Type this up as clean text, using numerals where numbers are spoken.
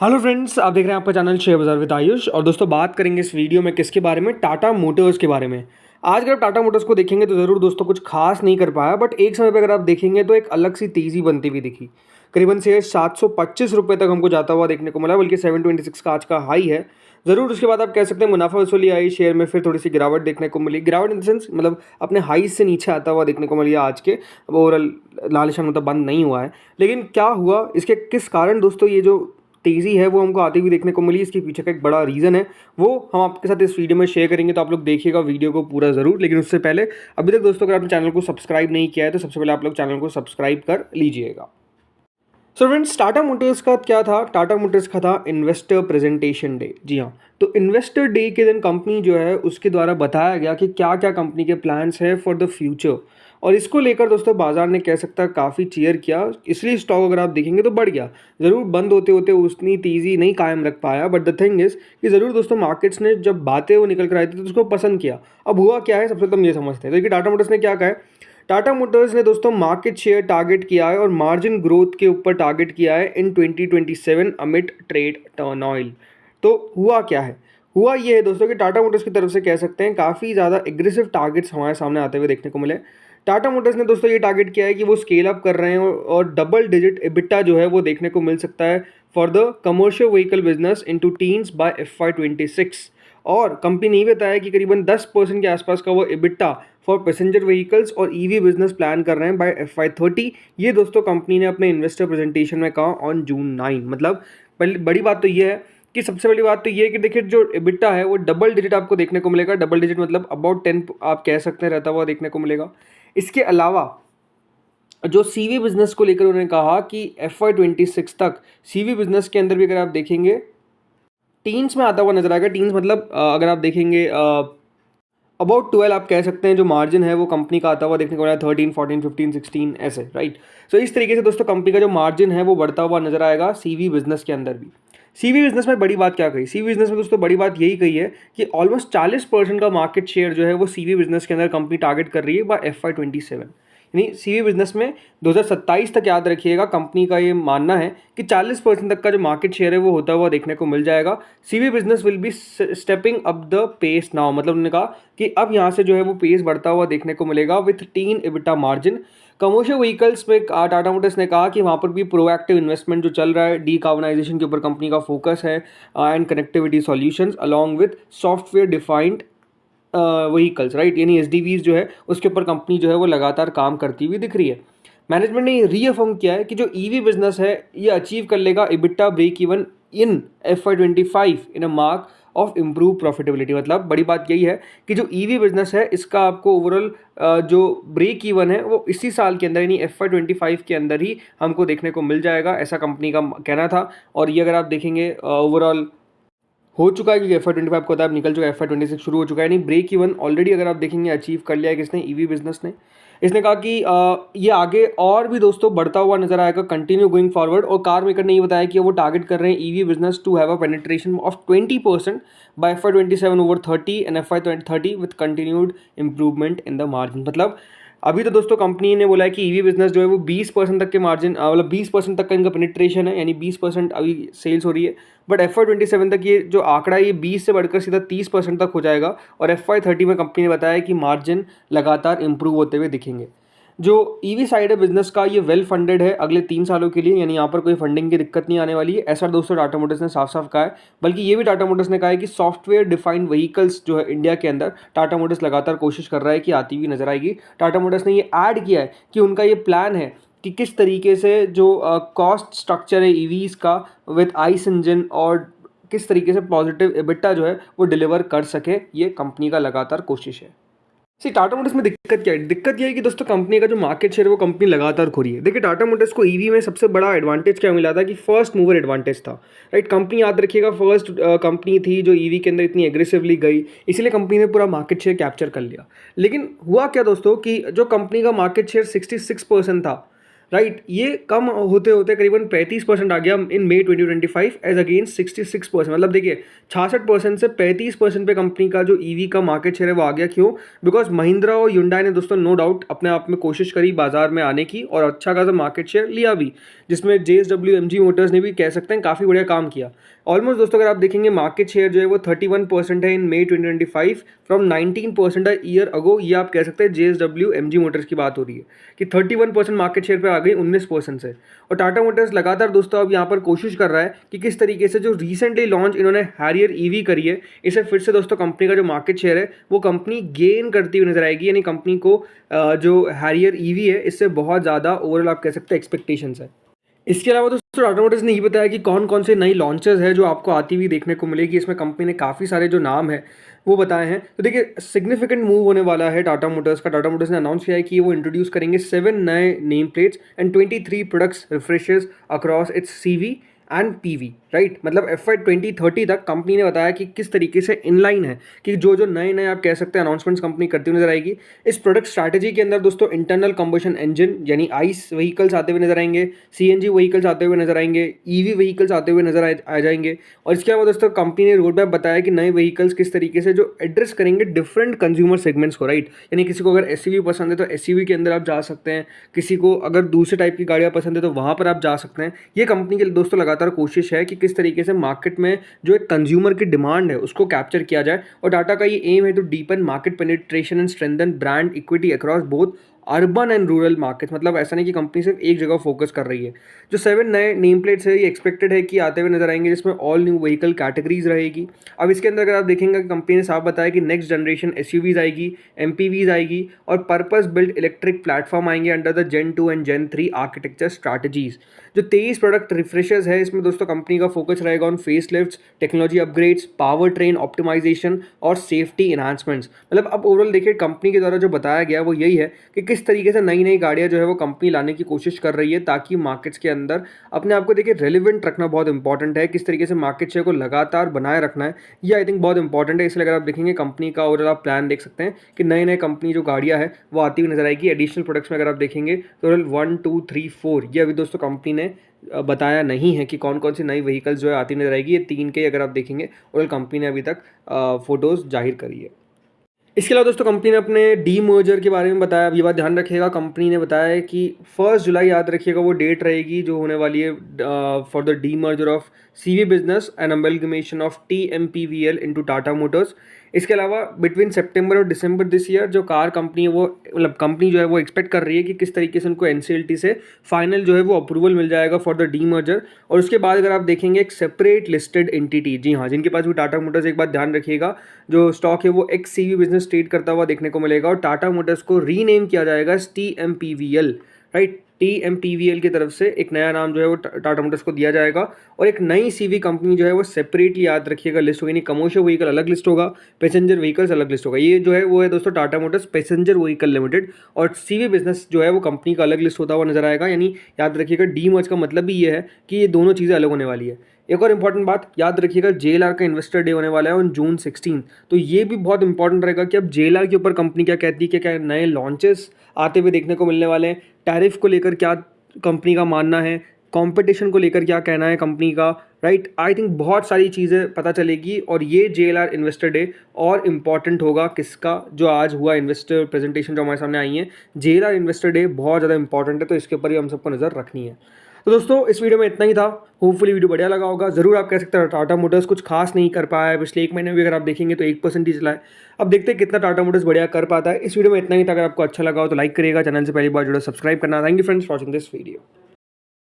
Hello friends, आप देख रहे हैं आपका चैनल शेयर बाजार विद आयुष। और दोस्तों बात करेंगे इस वीडियो में किसके बारे में, टाटा मोटर्स के बारे में। आज अगर आप टाटा मोटर्स को देखेंगे तो ज़रूर दोस्तों कुछ खास नहीं कर पाया, बट एक समय पे अगर आप देखेंगे तो एक अलग सी तेज़ी बनती हुई दिखी। करीबन से 725 रुपये तक हमको जाता हुआ देखने को मिला, बल्कि 726 का आज का हाई है। ज़रूर उसके बाद आप कह सकते हैं मुनाफा वसूली आई शेयर में, फिर थोड़ी सी गिरावट देखने को मिली। गिरावट इन द सेंस मतलब अपने हाई से नीचे आता हुआ देखने को मिला आज के। ओवरऑल लालिशान मतलब बंद नहीं हुआ है, लेकिन क्या हुआ, इसके किस कारण दोस्तों ये जो तेज़ी है वो हमको आती हुई देखने को मिली, इसके पीछे का एक बड़ा रीज़न है, वो हम आपके साथ इस वीडियो में शेयर करेंगे। तो आप लोग देखिएगा वीडियो को पूरा ज़रूर। लेकिन उससे पहले अभी तक दोस्तों अगर आपने चैनल को सब्सक्राइब नहीं किया है तो सबसे पहले आप लोग चैनल को सब्सक्राइब कर लीजिएगा। सो फ्रेंड्स, टाटा मोटर्स का क्या था, टाटा मोटर्स का था इन्वेस्टर प्रेजेंटेशन डे। जी हाँ, तो इन्वेस्टर डे के दिन कंपनी जो है उसके द्वारा बताया गया कि क्या क्या कंपनी के प्लान्स है फॉर द फ्यूचर। और इसको लेकर दोस्तों बाजार ने कह सकता है काफ़ी चीयर किया, इसलिए स्टॉक अगर आप देखेंगे तो बढ़ गया। ज़रूर बंद होते होते उतनी तेज़ी नहीं कायम रख पाया, बट द थिंग इज़ कि ज़रूर दोस्तों मार्केट्स ने जब बातें वो निकल कर आई थी तो उसको पसंद किया। अब हुआ क्या है, सबसे तुम ये समझते हैं। तो टाटा मोटर्स ने क्या कहा है, टाटा मोटर्स ने दोस्तों मार्केट शेयर टारगेट किया है और मार्जिन ग्रोथ के ऊपर टारगेट किया है इन 2027 अमिट ट्रेड टर्नऑइल। तो हुआ क्या है, हुआ ये है दोस्तों कि टाटा मोटर्स की तरफ से कह सकते हैं काफ़ी ज़्यादा एग्रेसिव टारगेट्स हमारे सामने आते हुए देखने को मिले। टाटा मोटर्स ने दोस्तों ये टारगेट किया है कि वो स्केल अप कर रहे हैं और डबल डिजिट EBITDA जो है वो देखने को मिल सकता है for the commercial vehicle business into teens by FY26। और कंपनी ने बताया कि करीबन 10% के आसपास का वो EBITDA फॉर पैसेंजर व्हीकल्स और EV बिजनेस प्लान कर रहे हैं बाय FY30। ये दोस्तों कंपनी ने अपने इन्वेस्टर प्रेजेंटेशन में कहा ऑन जून 9। मतलब बड़ी बात तो ये है कि सबसे बड़ी बात तो ये है कि देखिए जो EBITDA है वो डबल डिजिट आपको देखने को मिलेगा। डबल डिजिट मतलब अबाउट 10 आप कह सकते हैं रहता हुआ देखने को मिलेगा। इसके अलावा जो CV बिजनेस को लेकर उन्होंने कहा कि FY26 तक CV बिजनेस के अंदर भी अगर आप देखेंगे टीन्स में आता हुआ नजर आएगा। टीन्स मतलब अगर आप देखेंगे अबाउट 12 आप कह सकते हैं जो मार्जिन है वो कंपनी का आता हुआ देखने को मिला, 13, 14, 15, 16 ऐसे, राइट। सो इस तरीके से दोस्तों कंपनी का जो मार्जिन है वो बढ़ता हुआ नजर आएगा CV बिजनेस के अंदर भी। CV बिजनेस में बड़ी बात क्या कही, CV बिजनेस में दोस्तों बड़ी बात यही कही है कि ऑलमोस्ट 40% का मार्केट शेयर जो है वो CV बिजनेस के अंदर कंपनी टारगेट कर रही है बाय FY27। यानी CV बिजनेस में 2027 तक याद रखिएगा कंपनी का ये मानना है कि 40% तक का जो मार्केट शेयर है वो होता हुआ देखने को मिल जाएगा। CV business will be stepping up the pace now, मतलब उन्होंने कहा कि अब यहाँ से जो है वो पेस बढ़ता हुआ देखने को मिलेगा with tin EBITDA margin. Commercial vehicles में टाटा मोटर्स ने कहा कि वहाँ पर भी प्रोएक्टिव इन्वेस्टमेंट जो चल रहा है, डीकार्बनाइजेशन के ऊपर कंपनी का फोकस है and connectivity solutions along with software defined vehicles, right. यानी SDVs जो है उसके ऊपर कंपनी जो है वो लगातार काम करती हुई दिख रही है। मैनेजमेंट ने रीअफर्म किया है कि जो EV बिजनेस है ये अचीव कर लेगा EBITDA break even in FY25 in a mark of improve profitability. मतलब बड़ी बात यही है कि जो EV बिजनेस है इसका आपको ओवरऑल जो ब्रेक इवन है वो इसी साल के अंदर यानी FY25 के अंदर ही हमको देखने को मिल जाएगा, ऐसा कंपनी का कहना था। और ये अगर आप देखेंगे ओवरऑल हो चुका है, क्योंकि FY25 को होता है निकल चुका है, FY26 शुरू हो चुका है। यानी ब्रेक इवन ऑलरेडी अगर आप देखेंगे अचीव कर लिया है किसने, EV बिजनेस ने। इसने कहा कि ये आगे और भी दोस्तों बढ़ता हुआ नजर आएगा कंटिन्यू गोइंग फॉरवर्ड। और कार मेकर ने ये बताया कि वो टारगेट कर रहे हैं EV business to have a penetration of 20% by FY27 over 30 and FY30 with continued improvement in the margin. मतलब अभी तो दोस्तों कंपनी ने बोला है कि EV बिजनेस जो है वो 20% तक के मार्जिन मतलब 20% तक का इनका पेनिट्रेशन है, यानी 20% अभी सेल्स हो रही है। बट FY27 तक ये जो आंकड़ा है ये 20 से बढ़कर सीधा 30% तक हो जाएगा। और FY30 में कंपनी ने बताया कि मार्जिन लगातार इंप्रूव होते हुए दिखेंगे। जो EV साइड है बिजनेस का ये वेल फंडेड है अगले 3 सालों के लिए, यानी यहाँ पर कोई फंडिंग की दिक्कत नहीं आने वाली है, ऐसा दोस्तों टाटा मोटर्स ने साफ साफ कहा है। बल्कि ये भी टाटा मोटर्स ने कहा है कि सॉफ्टवेयर डिफाइंड व्हीकल्स जो है इंडिया के अंदर टाटा मोटर्स लगातार कोशिश कर रहा है कि आती हुई नजर आएगी। टाटा मोटर्स ने ये ऐड किया है कि उनका ये प्लान है कि किस तरीके से जो कॉस्ट स्ट्रक्चर है EVs का विथ आइस इंजन और किस तरीके से पॉजिटिव EBITDA जो है वो डिलीवर कर सके, ये कंपनी का लगातार कोशिश है। टाटा मोटर्स में दिक्कत क्या है, दिक्कत यह है कि दोस्तों कंपनी का जो मार्केट शेयर है वो कंपनी लगातार खो रही है। देखिए टाटा मोटर्स को EV में सबसे बड़ा एडवांटेज क्या मिला था कि फर्स्ट मूवर एडवांटेज था, राइट। कंपनी याद रखिएगा फर्स्ट कंपनी थी जो EV के अंदर इतनी एग्रेसिवली गई, इसलिए कंपनी ने पूरा मार्केट शेयर कैप्चर कर लिया। लेकिन हुआ क्या दोस्तों कि जो कंपनी का मार्केट शेयर 66% था, राइट। ये कम होते होते करीबन 35% आ गया इन मई 2025 एज अगेंस्ट 66%। मतलब देखिए 66% से 35% पे कंपनी का जो ईवी का मार्केट शेयर है वो आ गया। क्यों? बिकॉज महिंद्रा और Hyundai ने दोस्तों नो डाउट अपने आप में कोशिश करी बाजार में आने की और अच्छा खासा मार्केट शेयर लिया भी, जिसमें JSW MG मोटर्स ने भी कह सकते हैं काफ़ी बढ़िया काम किया। ऑलमोस्ट दोस्तों अगर आप देखेंगे मार्केट शेयर जो है वो 31% है इन मई 2025 फ्रॉम 19% ईयर अगो। ये आप कह सकते हैं JSW MG मोटर्स की बात हो रही है कि 31% मार्केट शेयर पे आ गई 19% से। और टाटा मोटर्स लगातार दोस्तों अब यहाँ पर कोशिश कर रहा है कि किस तरीके से जो रिसेंटली लॉन्च इन्होंने हैरियर ईवी करी है, इसे फिर से दोस्तों कंपनी का जो मार्केट शेयर है वो कंपनी गेन करती हुई नजर आएगी। यानी कंपनी को जो हैरियर ईवी है इससे बहुत ज़्यादा ओवरऑल आप कह सकते हैं एक्सपेक्टेशंस है। इसके अलावा दोस्तों टाटा मोटर्स ने ये बताया कि कौन कौन से नई लॉन्चेस है जो आपको आती हुई देखने को मिलेगी। इसमें कंपनी ने काफ़ी सारे जो नाम है वो बताए हैं। तो देखिए सिग्निफिकेंट मूव होने वाला है टाटा मोटर्स का। टाटा मोटर्स ने अनाउंस किया है कि वो इंट्रोड्यूस करेंगे 7 नए name plates and 23 products refreshes across its CV and PV, right. मतलब FY 2030 तक कंपनी ने बताया कि किस तरीके से इनलाइन है कि जो जो नए नए आप कह सकते हैं अनाउंसमेंट्स कंपनी करती हुई नजर आएगी। इस प्रोडक्ट स्ट्रैटेजी के अंदर दोस्तों इंटरनल कंबशन इंजन यानी आइस व्हीकल्स आते हुए नजर आएंगे, CNG व्हीकल्स आते हुए नजर आएंगे, EV व्हीकल्स आते हुए नजर आ जाएंगे। और इसके अलावा दोस्तों कंपनी ने रोड मैप बताया कि नए व्हीकल्स किस तरीके से जो एड्रेस करेंगे डिफरेंट कंज्यूमर सेगमेंट्स को, राइट। यानी किसी को अगर SUV पसंद है तो SUV के अंदर आप जा सकते हैं, किसी को अगर दूसरे टाइप की गाड़ियाँ पसंद है तो वहाँ पर आप जा सकते हैं। ये कंपनी के दोस्तों लगातार कोशिश है कि किस तरीके से मार्केट में जो एक कंज्यूमर की डिमांड है उसको कैप्चर किया जाए। और टाटा का ये एम है to deepen market penetration and strengthen brand equity across both urban and rural market. मतलब ऐसा नहीं कि कंपनी सिर्फ एक जगह फोकस कर रही है। जो 7 नए नेम प्लेट्स है ये एक्सपेक्टेड है कि आते हुए नजर आएंगे, जिसमें ऑल न्यू व्हीकल कैटेगरीज रहेगी। अब इसके अंदर अगर आप देखेंगे कंपनी ने साफ बताया कि नेक्स्ट जनरेशन SUVs आएगी, MPVs आएगी और पर्पस बिल्ड इलेक्ट्रिक प्लेटफॉर्म आएंगे under the Gen 2 and Gen 3 architecture strategies. जो 23 प्रोडक्ट रिफ्रेशेस है इसमें दोस्तों कंपनी का फोकस रहेगा on face lifts, technology upgrades, power train optimization और सेफ्टी एनहांसमेंट्स। मतलब अब ओवरऑल देखिए कंपनी के द्वारा जो बताया गया वो यही है कि किस तरीके से नई नई गाड़ियाँ जो है वो कंपनी लाने की कोशिश कर रही है ताकि मार्केट्स के अंदर अपने आप को देखिए रेलिवेंट रखना बहुत इंपॉर्टेंट है। किस तरीके से मार्केट शेयर को लगातार बनाए रखना है ये आई थिंक बहुत इंपॉर्टेंट है। इसलिए अगर आप देखेंगे कंपनी का ओवरऑल आप प्लान देख सकते हैं कि नए नए कंपनी जो गाड़ियाँ है वो आती हुई नजर आएगी। एडिशनल प्रोडक्ट्स में अगर आप देखेंगे तो 1 2 3 4 ये अभी दोस्तों कंपनी ने बताया नहीं है कि कौन कौन सी नई व्हीकल्स जो है आती नजर आएगी। ये 3 के अगर आप देखेंगे ओवरऑल कंपनी ने अभी तक फोटोज़ जाहिर करी है। इसके अलावा दोस्तों कंपनी ने अपने डी मर्जर के बारे में बताया। अब ये बात ध्यान रखिएगा, कंपनी ने बताया है कि 1 जुलाई याद रखिएगा वो डेट रहेगी जो होने वाली है for the D merger of CV business and amalgamation of TMPVL into Tata Motors. इसके अलावा बिटवीन सितंबर और दिसंबर दिस ईयर जो कार कंपनी है वो मतलब कंपनी जो है वो एक्सपेक्ट कर रही है कि किस तरीके से उनको NCLT से फाइनल जो है वो अप्रूवल मिल जाएगा फॉर द डी मर्जर। और उसके बाद अगर आप देखेंगे एक सेपरेट लिस्टेड एंटिटी, जी हाँ, जिनके पास भी टाटा मोटर्स, एक बात ध्यान रखिएगा जो स्टॉक है वो एक्स CV बिजनेस ट्रेड करता हुआ देखने को मिलेगा और टाटा मोटर्स को रीनेम किया जाएगा TMPVL, राइट। TMPVL की तरफ से एक नया नाम जो है वो टाटा मोटर्स को दिया जाएगा और एक नई CV कंपनी जो है वो सेपरेटली याद रखिएगा लिस्ट होगी। नहीं, कमर्शियल व्हीकल अलग लिस्ट होगा, पैसेंजर व्हीकल्स अलग लिस्ट होगा। ये जो है वो है दोस्तों Tata Motors passenger vehicle limited और CV बिजनेस जो है वो कंपनी का अलग लिस्ट होता हुआ नजर आएगा। यानी याद रखिएगा डी मर्ज का मतलब भी ये है कि ये दोनों चीज़ें अलग होने वाली है। एक और इंपॉर्टेंट बात याद रखिएगा, JLR का इन्वेस्टर डे होने वाला है ऑन जून 16। तो ये भी बहुत इंपॉर्टेंट रहेगा कि अब JLR के ऊपर कंपनी क्या कहती है, क्या क्या नए लॉन्चेस आते हुए देखने को मिलने वाले हैं, टैरिफ को लेकर क्या कंपनी का मानना है, कंपटीशन को लेकर क्या कहना है कंपनी का, राइट। आई थिंक बहुत सारी चीज़ें पता चलेगी और ये JLR इन्वेस्टर डे और इम्पॉर्टेंट होगा किसका, जो आज हुआ इन्वेस्टर प्रेजेंटेशन जो हमारे सामने आई है। JLR इन्वेस्टर डे बहुत ज़्यादा इंपॉर्टेंट है तो इसके ऊपर भी हम सबको नज़र रखनी है। तो दोस्तों इस वीडियो में इतना ही था। होपफुली वीडियो बढ़िया लगा होगा। ज़रूर आप कह सकते हैं टाटा मोटर्स कुछ खास नहीं कर पाया है पिछले 1 महीने में भी अगर आप देखेंगे तो 1% ही चला है। अब देखते हैं कितना टाटा मोटर्स बढ़िया कर पाता है। इस वीडियो में इतना ही था। अगर आपको अच्छा लगा हो तो लाइक करिएगा, चैनल से पहली बार जुड़ा सब्सक्राइब करना। Thank you friends for watching this video.